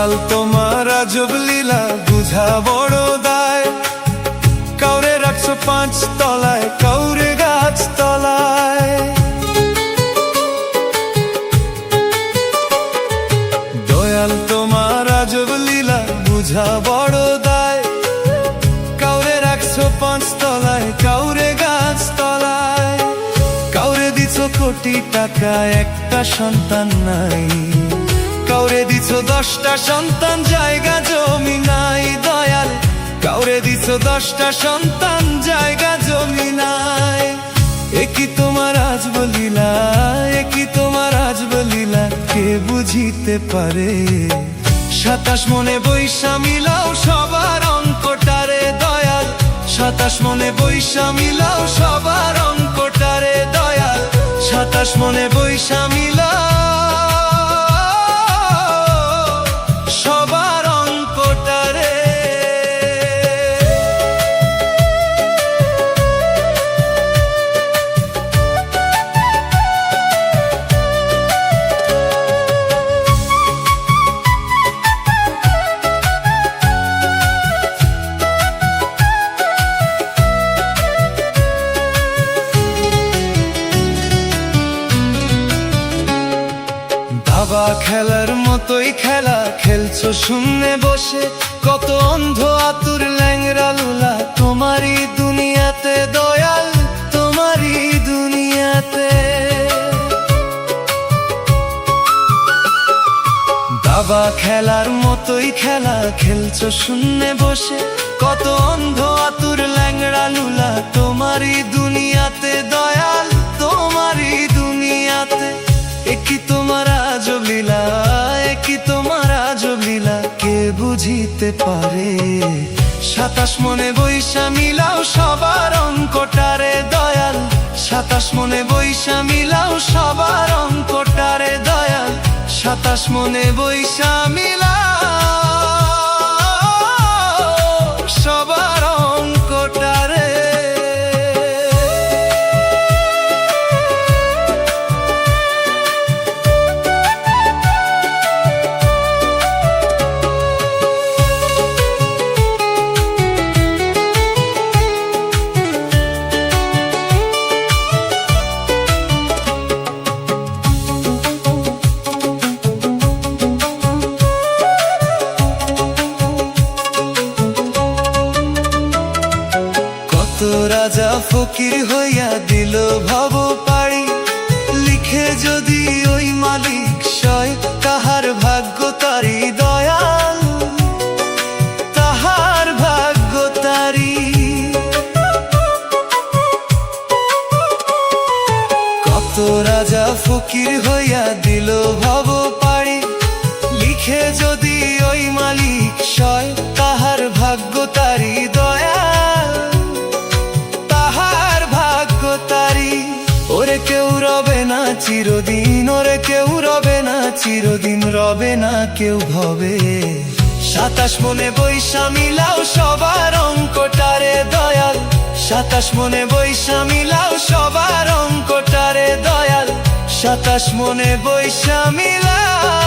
দয়াল তোমার আজব লীলা বুঝা বড় দায়। কাউরে রাখছো 5 তলায়, কাউরে গাছ তলায়। দয়াল তোমার আজব লীলা বুঝা বড় দায়। কাউরে রাখছো 5 তলায়, কাউরে গাছ তলায়। কাউরে দিছো কোটি টাকা, একটা সন্তান নাই। কাউরে দিছো 10টা সন্তান, জায়গা জমি নাই। দয়াল কাউরে দিছো 10টা সন্তান, জায়গা জমি নাই। একই তোমার আজব লীলা, একই তোমার আজব লীলা, কে বুঝিতে পারে? 27 মনে বৈশা মিলাও সবার অঙ্কটারে। দয়াল 27 মনে বৈশা মিলাও সবার অঙ্কটারে। দয়াল 27 মনে বৈশা মিলাও সবার অঙ্কটারে। দাবা খেলার মতোই খেলা খেলছো শূন্যে বসে। কত অন্ধ আতুর ল্যাংরা লুলা তোমারই দুনিয়াতে। দয়াল তোমারই দুনিয়াতে। দাবা খেলার মতোই খেলা খেলছো শূন্যে বসে। কত অন্ধ আতুর ল্যাংরা লুলা তোমারই দুনিয়াতে। দয়াল তোমারই দুনিয়াতে। একই তোমার আজব লীলা, একই তোমার আজব লীলা, কে বুঝিতে পারে? 27 মনে বৈশা মিলাও সবার অঙ্কটারে। দয়াল 27 মনে বৈশা মিলাও সবার অঙ্কটারে। দয়াল 27 মনে বৈশা মিলাও সবার অঙ্কটারে। রাজা ফকির হইয়া দিল ভব পাড়ি। লিখে যদি ওই মালিক সয়, তাহার ভাগ্য তারি। দয়াল তাহার ভাগ্য তারি। কত রাজা ফকির হইয়া দিল ভব পাড়ি। লিখে যদি ওই মালিক সয়, তাহার ভাগ্য তারি। দয়াল তাহার ভাগ্য তারি। ওরে কেউ রবে না চিরদিন, ওরে কেউ রবে না চিরদিন, রবে না কেউ ভবে। 27 মনে বৈশা মিলাও সবার অঙ্কটারে। দয়াল 27 মনে বৈশা মিলাও সবার অঙ্কটারে। দয়াল 27 মনে বৈশা মিলাও